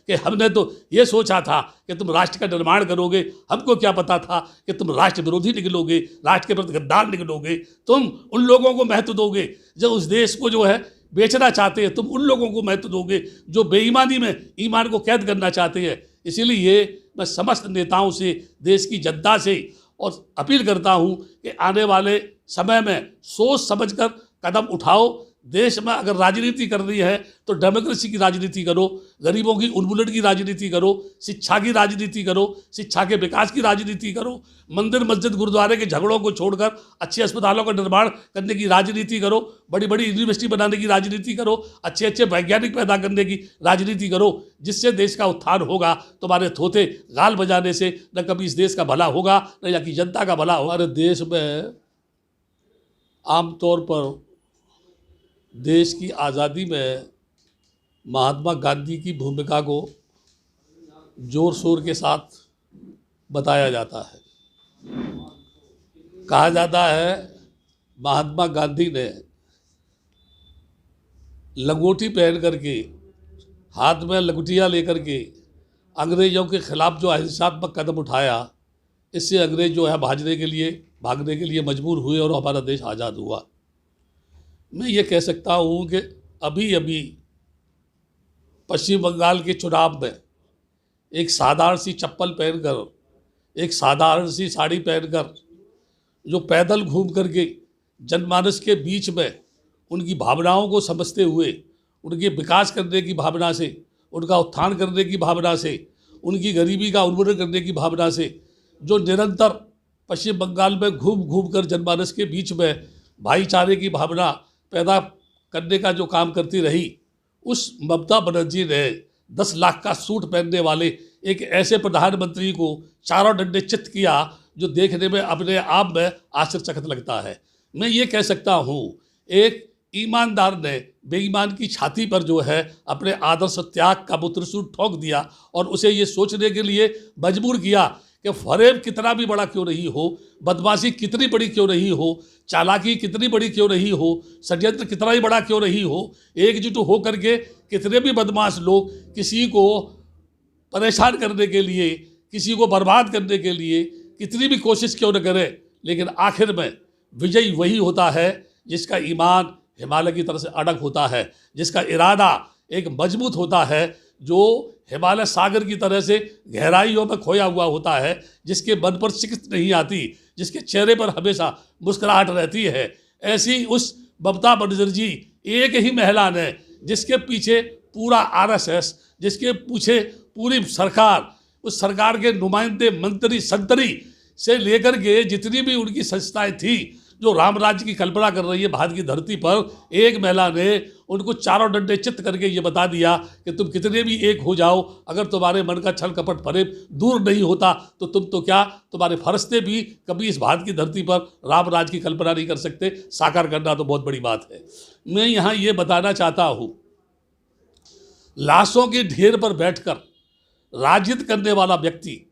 कि हमने तो ये सोचा था कि तुम राष्ट्र का निर्माण करोगे, हमको क्या पता था कि तुम राष्ट्र विरोधी निकलोगे, राष्ट्र के प्रति गद्दार निकलोगे। तुम उन लोगों को महत्व दोगे जो उस देश को जो है बेचना चाहते हैं, तुम उन लोगों को महत्व दोगे जो बेईमानी में ईमान को कैद करना चाहते हैं। इसीलिए मैं समस्त नेताओं से, देश की जनता से और अपील करता हूं कि आने वाले समय में सोच समझकर कदम उठाओ। देश में अगर राजनीति करनी है तो डेमोक्रेसी की राजनीति करो, गरीबों की उन्मूलन की राजनीति करो, शिक्षा की राजनीति करो, शिक्षा के विकास की राजनीति करो, मंदिर मस्जिद गुरुद्वारे के झगड़ों को छोड़कर अच्छे अस्पतालों का निर्माण करने की राजनीति करो, बड़ी बड़ी यूनिवर्सिटी बनाने की राजनीति करो, अच्छे अच्छे वैज्ञानिक पैदा करने की राजनीति करो, जिससे देश का उत्थान होगा। तुम्हारे थोथे गाल बजाने से न कभी इस देश का भला होगा न यहाँ की जनता का भला होगा। हमारे देश में आमतौर पर देश की आज़ादी में महात्मा गांधी की भूमिका को जोर शोर के साथ बताया जाता है। कहा जाता है महात्मा गांधी ने लंगोटी पहन करके, हाथ में लंगोटियाँ लेकर के अंग्रेज़ों के ख़िलाफ़ जो अहिंसात्मक कदम उठाया, इससे अंग्रेज़ जो है भागने के लिए मजबूर हुए और हमारा देश आज़ाद हुआ। मैं ये कह सकता हूँ कि अभी अभी पश्चिम बंगाल के चुनाव में एक साधारण सी चप्पल पहनकर, एक साधारण सी साड़ी पहनकर जो पैदल घूम करके जनमानस के बीच में उनकी भावनाओं को समझते हुए, उनके विकास करने की भावना से, उनका उत्थान करने की भावना से, उनकी गरीबी का उन्मूलन करने की भावना से जो निरंतर पश्चिम बंगाल में घूम घूम कर जनमानस के बीच में भाईचारे की भावना पैदा करने का जो काम करती रही, उस ममता बनर्जी ने 10 लाख का सूट पहनने वाले एक ऐसे प्रधानमंत्री को चारों डंडे चित्त किया जो देखने में अपने आप में आश्चर्यचकित लगता है। मैं ये कह सकता हूँ एक ईमानदार ने बेईमान की छाती पर जो है अपने आदर्श त्याग का त्रिशूल ठोक दिया और उसे ये सोचने के लिए मजबूर किया कि फरेब कितना भी बड़ा क्यों नहीं हो, बदमाशी कितनी बड़ी क्यों नहीं हो, चालाकी कितनी बड़ी क्यों नहीं हो, षड्यंत्र कितना ही बड़ा क्यों नहीं हो, एकजुट हो करके कितने भी बदमाश लोग किसी को परेशान करने के लिए, किसी को बर्बाद करने के लिए कितनी भी कोशिश क्यों न करें, लेकिन आखिर में विजयी वही होता है जिसका ईमान हिमालय की तरह से अड़ग होता है, जिसका इरादा एक मजबूत होता है, जो हिमालय सागर की तरह से गहराइयों में खोया हुआ होता है, जिसके मन पर शिकस्त नहीं आती, जिसके चेहरे पर हमेशा मुस्कुराहट रहती है। ऐसी उस ममता बनर्जी एक ही महिला ने, जिसके पीछे पूरा आरएसएस, जिसके पीछे पूरी सरकार, उस सरकार के नुमाइंदे, मंत्री, संतरी से लेकर के जितनी भी उनकी संस्थाएं थी जो राम राज्य की कल्पना कर रही है भारत की धरती पर, एक महिला ने उनको चारों डंडे चित्त करके ये बता दिया कि तुम कितने भी एक हो जाओ, अगर तुम्हारे मन का छल कपट फरेब दूर नहीं होता तो तुम तो क्या, तुम्हारे फरिश्ते भी कभी इस भारत की धरती पर राम राज्य की कल्पना नहीं कर सकते। साकार करना तो बहुत बड़ी बात है। मैं यहाँ ये बताना चाहता हूँ, लाशों के ढेर पर बैठकर राजनीति करने वाला व्यक्ति,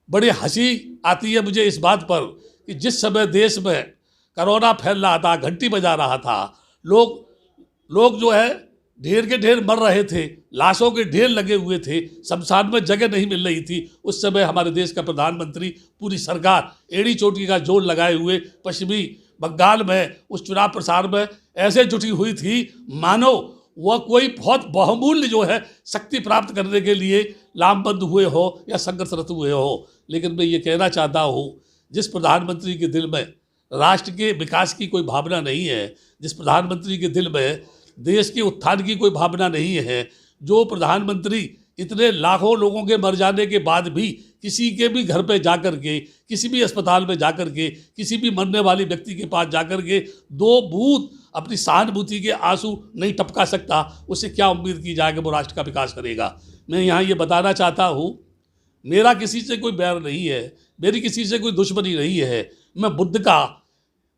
बड़ी हंसी आती है मुझे इस बात पर कि जिस समय देश में कोरोना फैल रहा था, घंटी बजा रहा था, लोग जो है ढेर के ढेर मर रहे थे, लाशों के ढेर लगे हुए थे, शमशान में जगह नहीं मिल रही थी, उस समय हमारे देश का प्रधानमंत्री, पूरी सरकार एड़ी चोटी का जोर लगाए हुए पश्चिमी बंगाल में उस चुनाव प्रसार में ऐसे जुटी हुई थी मानो वह कोई बहुत बहुमूल्य जो है शक्ति प्राप्त करने के लिए लामबंद हुए हो या संघर्षरत हुए हो। लेकिन मैं ये कहना चाहता हूँ, जिस प्रधानमंत्री के दिल में राष्ट्र के विकास की कोई भावना नहीं है, जिस प्रधानमंत्री के दिल में देश के उत्थान की कोई भावना नहीं है, जो प्रधानमंत्री इतने लाखों लोगों के मर जाने के बाद भी किसी के भी घर पे जाकर के, किसी भी अस्पताल में जाकर के, किसी भी मरने वाले व्यक्ति के पास जाकर के 2 बूंद अपनी सहानुभूति के आंसू नहीं टपका सकता, उससे क्या उम्मीद की जाए कि वो राष्ट्र का विकास करेगा। मैं यहाँ ये बताना चाहता हूँ, मेरा किसी से कोई बैर नहीं है, मेरी किसी से कोई दुश्मनी नहीं है। मैं बुद्ध का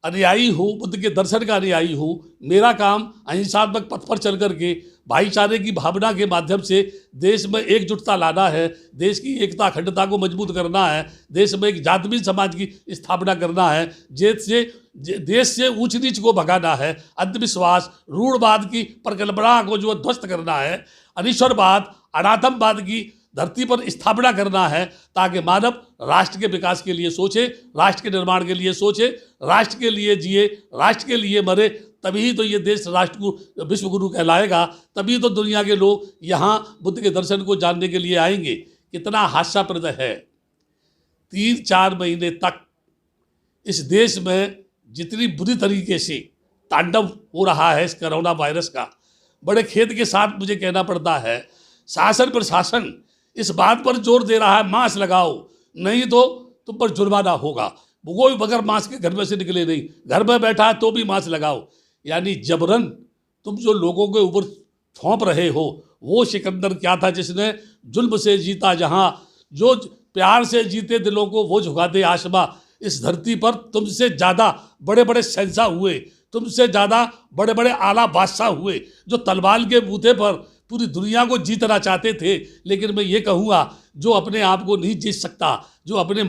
अनुयायी हूँ, बुद्ध के दर्शन का अनुयायी हूँ। मेरा काम अहिंसात्मक पथ पर चल करके भाईचारे की भावना के माध्यम से देश में एकजुटता लाना है, देश की एकता अखंडता को मजबूत करना है, देश में एक जातविहीन समाज की स्थापना करना है, देश से ऊंच नीच को भगाना है, अंधविश्वास, रूढ़वाद की परिकल्पना को जो ध्वस्त करना है, अनिश्वरवाद, अनातमवाद की धरती पर स्थापना करना है, ताकि मानव राष्ट्र के विकास के लिए सोचे, राष्ट्र के निर्माण के लिए सोचे, राष्ट्र के लिए जिए, राष्ट्र के लिए मरे। तभी तो ये देश राष्ट्र को विश्व गुरु कहलाएगा, तभी तो दुनिया के लोग यहाँ बुद्ध के दर्शन को जानने के लिए आएंगे। कितना हास्यास्पद है, 3-4 महीने तक इस देश में जितनी बुरी तरीके से तांडव हो रहा है इस कोरोना वायरस का, बड़े खेद के साथ मुझे कहना पड़ता है, शासन प्रशासन इस बात पर जोर दे रहा है मास्क लगाओ, नहीं तो तुम पर जुर्माना होगा। कोई बगैर मास्क के घर में से निकले नहीं, घर में बैठा है तो भी मास्क लगाओ। यानी जबरन तुम जो लोगों के ऊपर थोप रहे हो, वो सिकंदर क्या था जिसने जुल्म से जीता जहां, जो प्यार से जीते दिलों को वो झुका दे आसमां। इस धरती पर तुमसे ज़्यादा बड़े बड़े शहंशाह हुए, तुमसे ज़्यादा बड़े बड़े आला बादशाह हुए, जो तलवार के बूते पर पूरी दुनिया को जीतना चाहते थे। लेकिन मैं ये कहूँगा, जो अपने आप को नहीं जीत सकता, जो अपने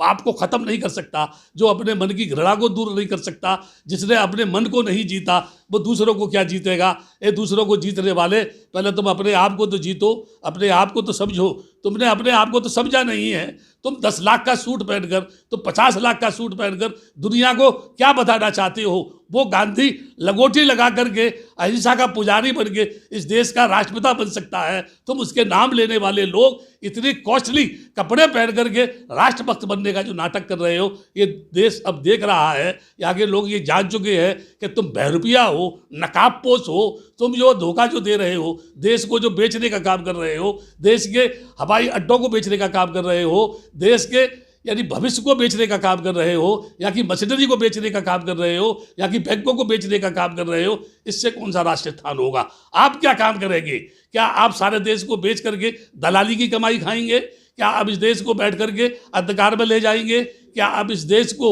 पाप को ख़त्म नहीं कर सकता, जो अपने मन की घृणा को दूर नहीं कर सकता, जिसने अपने मन को नहीं जीता, वो दूसरों को क्या जीतेगा। ये दूसरों को जीतने वाले, पहले तुम अपने आप को तो जीतो, अपने आप को तो समझो। तुमने अपने आप को तो समझा नहीं है। तुम 10 लाख का सूट पहनकर, तुम 50 लाख का सूट पहनकर दुनिया को क्या बताना चाहते हो। वो गांधी लगोटी लगा करके अहिंसा का पुजारी बन के इस देश का राष्ट्रपिता बन सकता है। तुम उसके नाम लेने वाले लोग इतनी कॉस्टली कपड़े पहन करके राष्ट्रभक्त बनने का जो नाटक कर रहे हो, ये देश अब देख रहा है। यहाँ के लोग ये जान चुके हैं कि तुम बहरूपिया हो, नकाबपोश हो, तुम जो धोखा जो दे रहे हो, देश को जो बेचने का काम कर रहे हो, देश के हवाई अड्डों को बेचने का काम कर रहे हो, देश के यानी भविष्य को बेचने का काम कर रहे हो, या कि मशीनरी को बेचने का काम कर रहे हो, या कि बैंकों को बेचने का काम कर रहे हो, इससे कौन सा राष्ट्र स्थान होगा। आप क्या काम करेंगे? क्या आप सारे देश को बेच करके दलाली की कमाई खाएंगे? क्या आप इस देश को बैठ करके अंधकार में ले जाएंगे? क्या आप इस देश को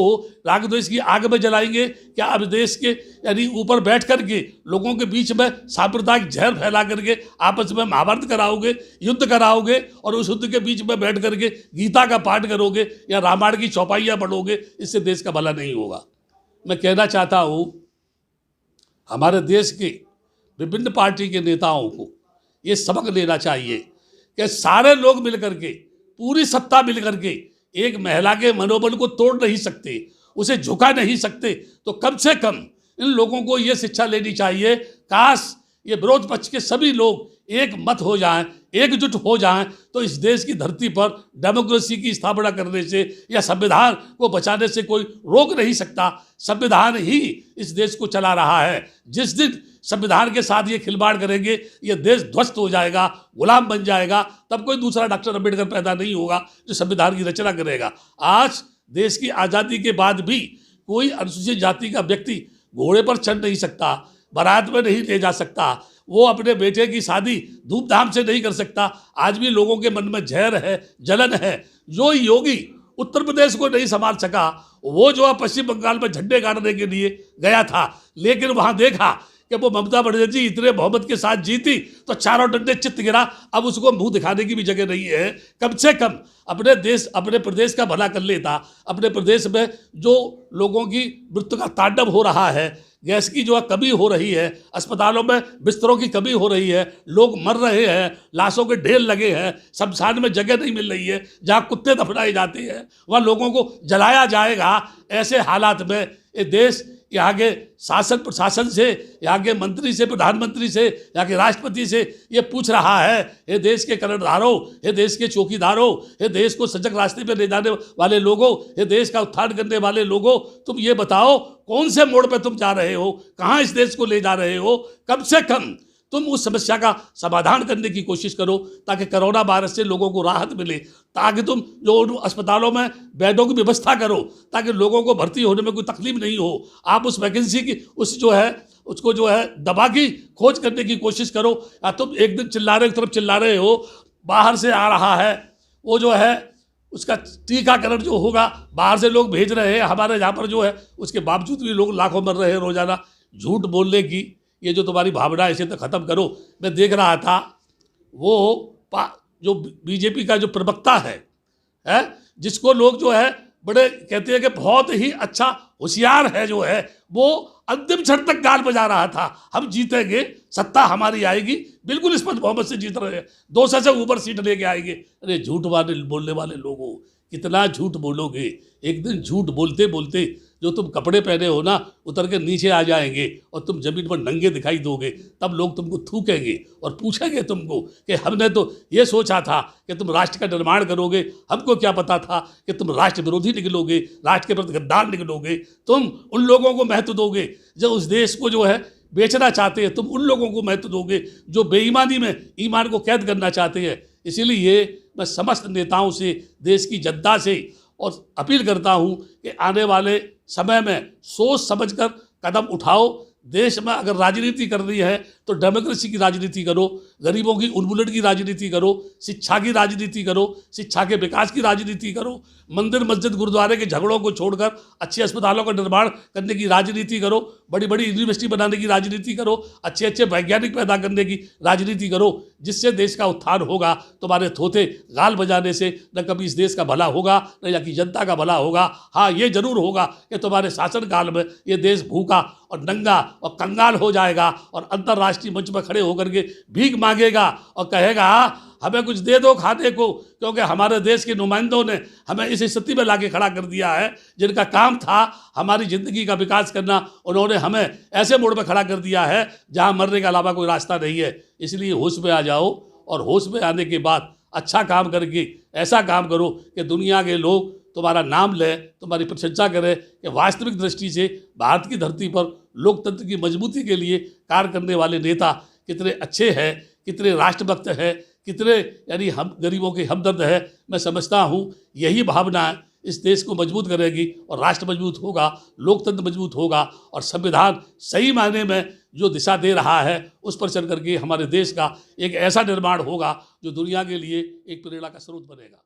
राग द्वेष की आग में जलाएंगे? क्या आप इस देश के यानी ऊपर बैठ करके लोगों के बीच में सांप्रदायिक जहर फैला करके आपस में महाभारत कराओगे, युद्ध कराओगे, और उस युद्ध के बीच में बैठ करके गीता का पाठ करोगे या रामायण की चौपाइयाँ पढ़ोगे? इससे देश का भला नहीं होगा। मैं कहना चाहता हूँ, हमारे देश के विभिन्न पार्टी के नेताओं को ये सबक लेना चाहिए कि सारे लोग मिल करके, पूरी सत्ता मिल करके एक महिला के मनोबल को तोड़ नहीं सकते, उसे झुका नहीं सकते। तो कम से कम इन लोगों को ये शिक्षा लेनी चाहिए, काश ये विरोध पक्ष के सभी लोग एक मत हो जाएं, एकजुट हो जाएं, तो इस देश की धरती पर डेमोक्रेसी की स्थापना करने से या संविधान को बचाने से कोई रोक नहीं सकता। संविधान ही इस देश को चला रहा है। जिस दिन संविधान के साथ ये खिलवाड़ करेंगे, ये देश ध्वस्त हो जाएगा, गुलाम बन जाएगा। तब कोई दूसरा डॉक्टर अम्बेडकर पैदा नहीं होगा जो संविधान की रचना करेगा। आज देश की आज़ादी के बाद भी कोई अनुसूचित जाति का व्यक्ति घोड़े पर चढ़ नहीं सकता, बारात में नहीं ले जा सकता, वो अपने बेटे की शादी धूमधाम से नहीं कर सकता। आज भी लोगों के मन में जहर है, जलन है। जो योगी उत्तर प्रदेश को नहीं संभाल सका, वो जो है पश्चिम बंगाल में झंडे गाड़ने के लिए गया था, लेकिन वहाँ देखा कि वो ममता बनर्जी इतने बहुमत के साथ जीती तो चारों डंडे चित्त गिरा। अब उसको मुंह दिखाने की भी जगह नहीं है। कम से कम अपने देश, अपने प्रदेश का भला कर लेता। अपने प्रदेश में जो लोगों की मृत्यु का तांडव हो रहा है, गैस की जो है कमी हो रही है, अस्पतालों में बिस्तरों की कमी हो रही है, लोग मर रहे हैं, लाशों के ढेर लगे हैं, शमशान में जगह नहीं मिल रही है, जहाँ कुत्ते दफनाए जाते हैं वहाँ लोगों को जलाया जाएगा। ऐसे हालात में ये देश यहाँ के शासन प्रशासन से, यहाँ के मंत्री से, प्रधानमंत्री से, यहाँ के राष्ट्रपति से ये पूछ रहा है, ये देश के कर्णधारों, ये देश के चौकीदारों, ये देश को सजग रास्ते पे ले जाने वाले लोगों, ये देश का उत्थान करने वाले लोगों, तुम ये बताओ कौन से मोड़ पे तुम जा रहे हो, कहाँ इस देश को ले जा रहे हो। कम से कम तुम उस समस्या का समाधान करने की कोशिश करो, ताकि कोरोना वायरस से लोगों को राहत मिले, ताकि तुम जो अस्पतालों में बेडों की व्यवस्था करो, ताकि लोगों को भर्ती होने में कोई तकलीफ नहीं हो। आप उस वैकेंसी की उसको जो है दवा की खोज करने की कोशिश करो। या तुम एक दिन चिल्ला रहे, एक तरफ चिल्ला रहे हो, बाहर से आ रहा है वो जो है उसका टीकाकरण जो होगा, बाहर से लोग भेज रहे हैं, हमारे यहाँ पर जो है उसके बावजूद भी लोग लाखों मर रहे हैं रोजाना। झूठ बोलने की ये जो तुम्हारी भावना है, इसे तो ख़त्म करो। मैं देख रहा था वो जो बीजेपी का जो प्रवक्ता है जिसको लोग जो है बड़े कहते हैं कि बहुत ही अच्छा होशियार है जो है वो अंतिम क्षण तक गाल बजा रहा था, हम जीतेंगे, सत्ता हमारी आएगी, बिल्कुल इस पर मोहम्मद से जीत रहे हैं, 200 से ऊपर सीट लेके आएंगे। अरे झूठ बोलने वाले लोगों, कितना झूठ बोलोगे? एक दिन झूठ बोलते बोलते जो तुम कपड़े पहने हो ना उतर के नीचे आ जाएंगे और तुम जमीन पर नंगे दिखाई दोगे, तब लोग तुमको थूकेंगे और पूछेंगे तुमको कि हमने तो ये सोचा था कि तुम राष्ट्र का निर्माण करोगे, हमको क्या पता था कि तुम राष्ट्र विरोधी निकलोगे, राष्ट्र के प्रति गद्दार निकलोगे। तुम उन लोगों को महत्व दोगे जो उस देश को जो है बेचना चाहते हैं, तुम उन लोगों को महत्व दोगे जो बेईमानी में ईमान को कैद करना चाहते हैं। इसीलिए मैं समस्त नेताओं से, देश की जनता से और अपील करता हूं कि आने वाले समय में सोच समझकर कदम उठाओ। देश में अगर राजनीति करनी है तो डेमोक्रेसी की राजनीति करो, गरीबों की उन्मूलन की राजनीति करो, शिक्षा की राजनीति करो, शिक्षा के विकास की राजनीति करो, मंदिर मस्जिद गुरुद्वारे के झगड़ों को छोड़कर अच्छे अस्पतालों का निर्माण करने की राजनीति करो, बड़ी बड़ी यूनिवर्सिटी बनाने की राजनीति करो, अच्छे अच्छे वैज्ञानिक पैदा करने की राजनीति करो, जिससे देश का उत्थान होगा। तुम्हारे थोथे गाल बजाने से न कभी इस देश का भला होगा न यहाँ की जनता का भला होगा। हाँ, ये जरूर होगा कि तुम्हारे शासनकाल में ये देश भूखा और नंगा और कंगाल हो जाएगा और अंतर्राष्ट्रीय मंच पर खड़े होकर के भीख मांगेगा और कहेगा हमें कुछ दे दो खाने को, क्योंकि हमारे देश के नुमाइंदों ने हमें इस स्थिति में लाके खड़ा कर दिया है जिनका काम था हमारी ज़िंदगी का विकास करना, उन्होंने हमें ऐसे मोड़ पर खड़ा कर दिया है जहां मरने के अलावा कोई रास्ता नहीं है। इसलिए होश में आ जाओ और होश में आने के बाद अच्छा काम करके ऐसा काम करो कि दुनिया के लोग तुम्हारा नाम लें, तुम्हारी प्रशंसा करें कि वास्तविक दृष्टि से भारत की धरती पर लोकतंत्र की मजबूती के लिए कार्य करने वाले नेता कितने अच्छे हैं, कितने राष्ट्रभक्त हैं, कितने यानी हम गरीबों के हमदर्द है। मैं समझता हूँ यही भावना इस देश को मजबूत करेगी और राष्ट्र मजबूत होगा, लोकतंत्र मजबूत होगा और संविधान सही मायने में जो दिशा दे रहा है उस पर चल करके हमारे देश का एक ऐसा निर्माण होगा जो दुनिया के लिए एक प्रेरणा का स्रोत बनेगा।